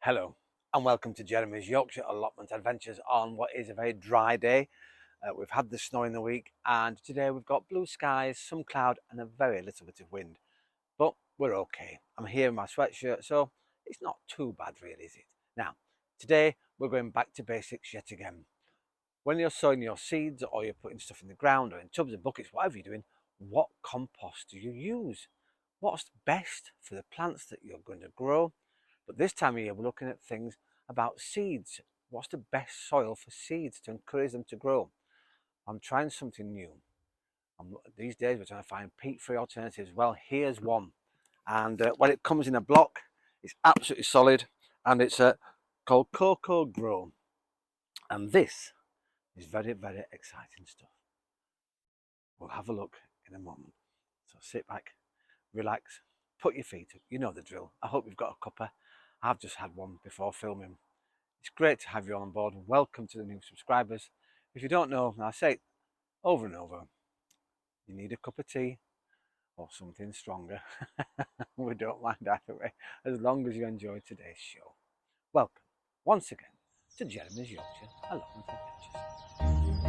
Hello and welcome to Jeremy's Yorkshire allotment adventures on what is a very dry day. We've had the snow in the week and today we've got blue skies, some cloud and a very little bit of wind. But we're okay. I'm here in my sweatshirt, so it's not too bad really, is it? Now, today we're going back to basics yet again. When you're sowing your seeds or you're putting stuff in the ground or in tubs and buckets, whatever you're doing, what compost do you use? What's best for the plants that you're going to grow? But this time of year, we're looking at things about seeds. What's the best soil for seeds to encourage them to grow? I'm trying something new. These days, we're trying to find peat-free alternatives. Well, here's one. And when it comes in a block, it's absolutely solid. And it's called Coir. And this is very, very exciting stuff. We'll have a look in a moment. So sit back, relax, put your feet up. You know the drill. I hope you've got a cuppa. I've just had one before filming. It's great to have you on board. Welcome to the new subscribers. If you don't know, and I say it over and over, you need a cup of tea or something stronger. We don't mind either way, as long as you enjoy today's show. Welcome once again to Jeremy's Yorkshire Allotment Adventures.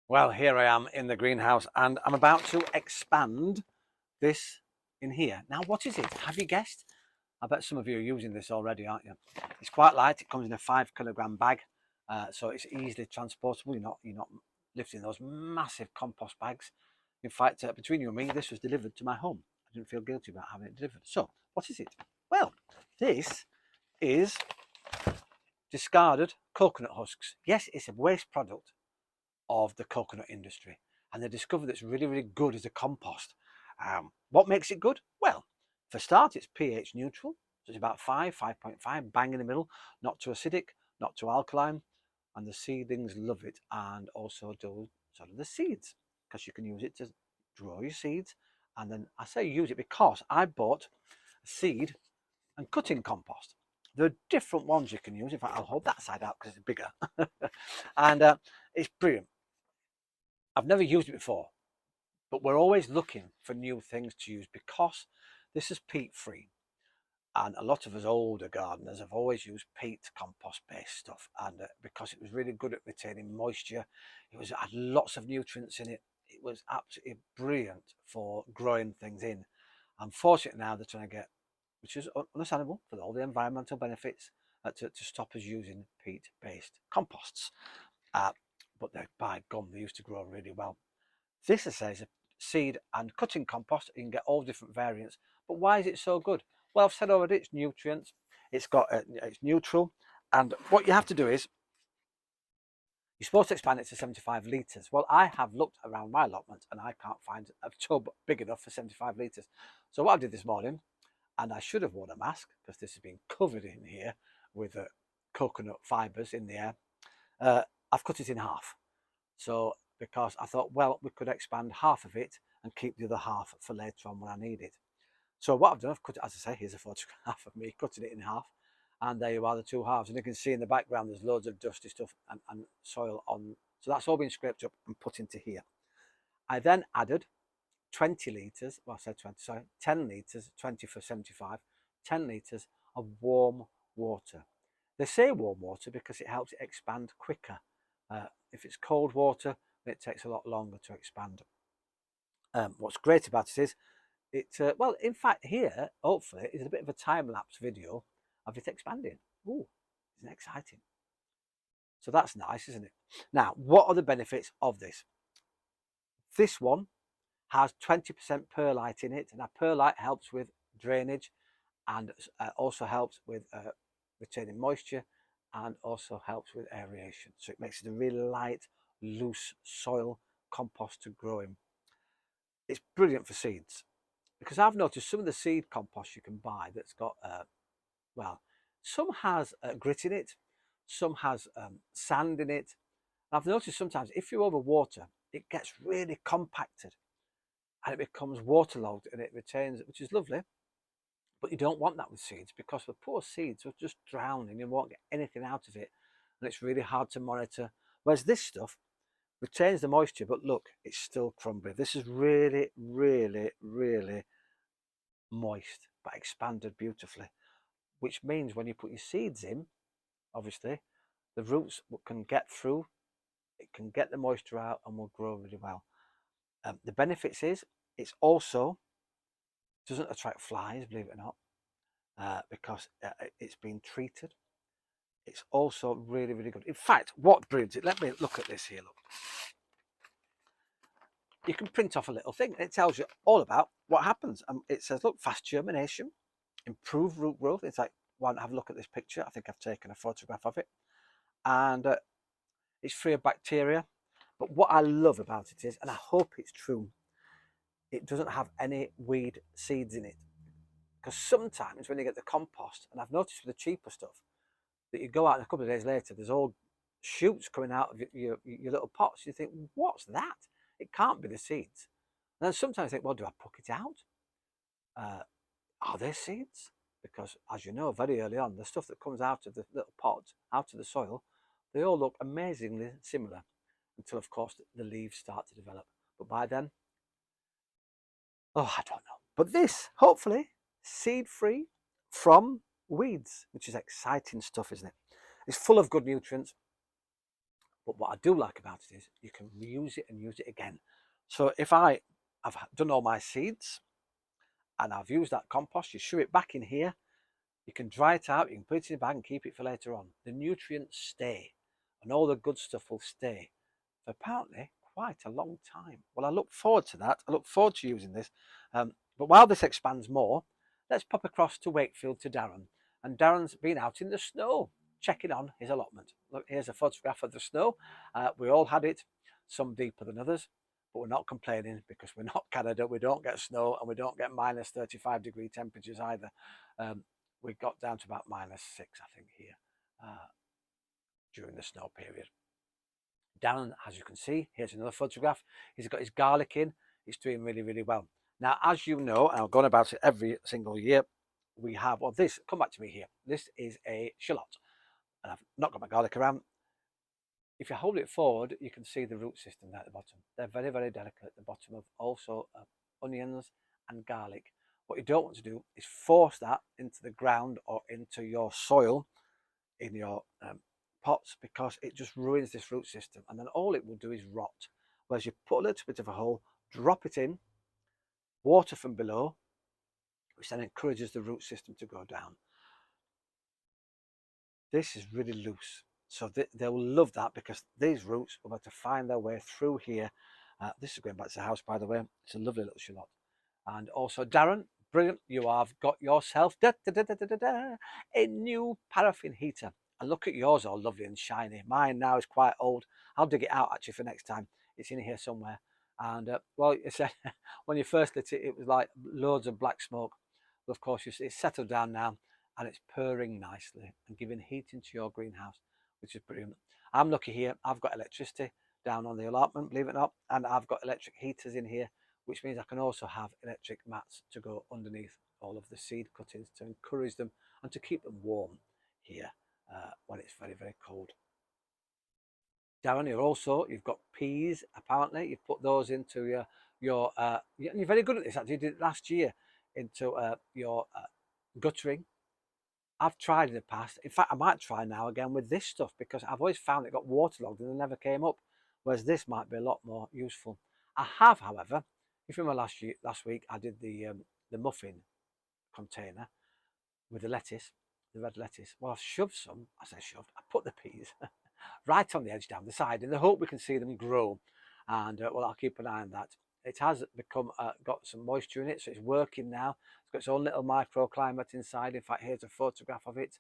Well, here I am in the greenhouse and I'm about to expand this in here. Now, what is it? Have you guessed? I bet some of you are using this already, aren't you? It's quite light. It comes in a 5 kilogram bag, so it's easily transportable. You're not lifting those massive compost bags. In fact, between you and me, this was delivered to my home. I didn't feel guilty about having it delivered. So, what is it? Well, this is discarded coconut husks. Yes, it's a waste product of the coconut industry, and they discovered that it's really, really good as a compost. What makes it good? Well, for start, it's pH neutral, so it's about 5.5, bang in the middle, not too acidic, not too alkaline, and the seedlings love it, and also do sort of the seeds, because you can use it to grow your seeds. And then I say use it because I bought a seed and cutting compost. There are different ones you can use. In fact, I'll hold that side out because it's bigger. And it's brilliant. I've never used it before, but we're always looking for new things to use because this is peat free. And a lot of us older gardeners have always used peat compost based stuff, and because it was really good at retaining moisture, had lots of nutrients in it. It was absolutely brilliant for growing things in. Unfortunately, now they're trying to get, which is understandable for all the environmental benefits, to stop us using peat based composts. But by gum, they used to grow really well. This is a seed and cutting compost. You can get all different variants. But why is it so good? Well, I've said already, it's nutrients. It's neutral. And what you have to do is, you're supposed to expand it to 75 litres. Well, I have looked around my allotment and I can't find a tub big enough for 75 litres. So what I did this morning, and I should have worn a mask because this has been covered in here with coconut fibres in the air, I've cut it in half. So because I thought, well, we could expand half of it and keep the other half for later on when I need it. So what I've done, I've cut it, as I say, here's a photograph of me cutting it in half, and there you are, the two halves. And you can see in the background there's loads of dusty stuff and soil on. So that's all been scraped up and put into here. I then added 20 litres, well, I said 20, sorry, 10 litres, 20 for 75, 10 litres of warm water. They say warm water because it helps it expand quicker. If it's cold water, it takes a lot longer to expand. What's great about it is, well, in fact, here, hopefully, is a bit of a time-lapse video of it expanding. Ooh, isn't it exciting? So that's nice, isn't it? Now, what are the benefits of this? This one has 20% perlite in it. Now, perlite helps with drainage and also helps with retaining moisture and also helps with aeration. So it makes it a really light, loose soil compost to grow in. It's brilliant for seeds because I've noticed some of the seed compost you can buy that's got, well, some has grit in it, some has sand in it. I've noticed sometimes if you overwater, it gets really compacted and it becomes waterlogged and it retains, which is lovely, But you don't want that with seeds, because the poor seeds will just drown and you won't get anything out of it. And it's really hard to monitor. Whereas this stuff retains the moisture, but look, it's still crumbly. This is really, really, really moist, but expanded beautifully, which means when you put your seeds in, obviously, the roots can get through, it can get the moisture out and will grow really well. The benefits is it's also doesn't attract flies, believe it or not, because it's been treated. It's also really, really good. In fact, what breeds it? Let me look at this here. Look, you can print off a little thing. It tells you all about what happens. It says, look, fast germination, improved root growth. It's like, why not have a look at this picture? I think I've taken a photograph of it, and it's free of bacteria. But what I love about it is, and I hope it's true, it doesn't have any weed seeds in it. Because sometimes when you get the compost, and I've noticed with the cheaper stuff, that you go out and a couple of days later, there's all shoots coming out of your little pots. You think, what's that? It can't be the seeds. And then sometimes I think, well, do I pluck it out? Are there seeds? Because as you know, very early on, the stuff that comes out of the little pots, out of the soil, they all look amazingly similar until, of course, the leaves start to develop. But by then, oh, I don't know. But this, hopefully, seed-free from weeds, which is exciting stuff, isn't it? It's full of good nutrients. But what I do like about it is you can reuse it and use it again. So if I've done all my seeds and I've used that compost, you shove it back in here, you can dry it out, you can put it in a bag and keep it for later on. The nutrients stay and all the good stuff will stay for apparently quite a long time. Well, I look forward to that. I look forward to using this. But while this expands more, let's pop across to Wakefield to Darren. And Darren's been out in the snow checking on his allotment. Look, here's a photograph of the snow. We all had it, some deeper than others, but we're not complaining because we're not Canada. We don't get snow and we don't get minus 35-degree temperatures either. We got down to about -6, I think, here during the snow period. Darren, as you can see, here's another photograph. He's got his garlic in. He's doing really, really well. Now, as you know, and I've gone about it every single year, we have, well, this, come back to me here. This is a shallot. And I've not got my garlic around. If you hold it forward, you can see the root system there at the bottom. They're very, very delicate at the bottom of also onions and garlic. What you don't want to do is force that into the ground or into your soil in your pots, because it just ruins this root system, and then all it will do is rot. Whereas you put a little bit of a hole, drop it in, water from below, which then encourages the root system to go down. This is really loose, so they will love that, because these roots are about to find their way through here. This is going back to the house, by the way. It's a lovely little shallot. And also, Darren, brilliant, you have got yourself a new paraffin heater. And look at yours, all lovely and shiny. Mine now is quite old. I'll dig it out actually for next time. It's in here somewhere. And well, you said when you first lit it, it was like loads of black smoke. But of course, it's settled down now and it's purring nicely and giving heat into your greenhouse, which is brilliant. I'm lucky here. I've got electricity down on the allotment, believe it or not, and I've got electric heaters in here, which means I can also have electric mats to go underneath all of the seed cuttings to encourage them and to keep them warm here when it's very, very cold. Darren, you've got peas, apparently. You've put those into you're very good at this, actually. You did it last year into your guttering. I've tried in the past. In fact, I might try now again with this stuff, because I've always found it got waterlogged and it never came up, whereas this might be a lot more useful. I have, however, if you remember last week, I did the muffin container with the lettuce, the red lettuce. Well, I've shoved some. I say shoved. I put the peas right on the edge down the side in the hope we can see them grow. And well, I'll keep an eye on that. It has become got some moisture in it, so it's working now. It's got its own little microclimate inside. In fact, here's a photograph of it.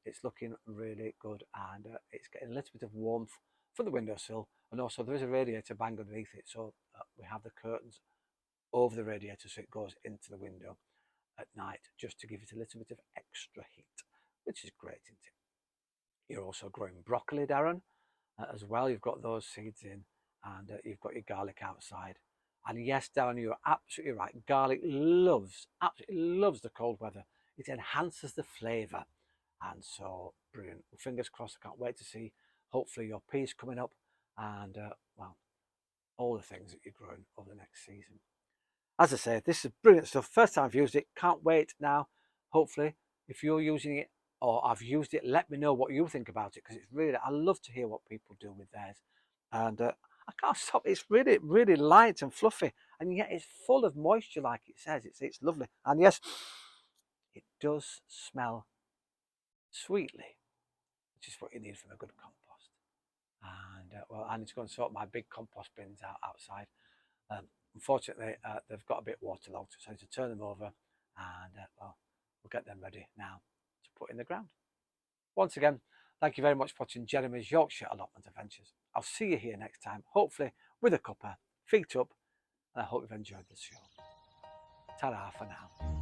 It's looking really good, and it's getting a little bit of warmth from the windowsill, and also there is a radiator bang underneath it, so we have the curtains over the radiator so it goes into the window at night, just to give it a little bit of extra heat, which is great, isn't it? You're also growing broccoli, Darren, as well. You've got those seeds in, and you've got your garlic outside. And yes, Darren, you're absolutely right. Garlic absolutely loves the cold weather. It enhances the flavour. And so, brilliant. Well, fingers crossed, I can't wait to see, hopefully, your peas coming up and, well, all the things that you're growing over the next season. As I say, this is brilliant stuff. First time I've used it. Can't wait now. Hopefully, if you're using it or I've used it, let me know what you think about it, because it's really, I love to hear what people do with theirs. And I can't stop. It's really, really light and fluffy, and yet it's full of moisture, like it says. It's lovely. And yes, it does smell sweetly, which is what you need from a good compost. And well, I need to go and sort my big compost bins out outside. Unfortunately, they've got a bit waterlogged, so I need to turn them over, and well, we'll get them ready now to put in the ground. Once again, thank you very much for watching Jeremy's Yorkshire Allotment Adventures. I'll see you here next time, hopefully with a cuppa, feet up, and I hope you've enjoyed the show. Ta-ra for now.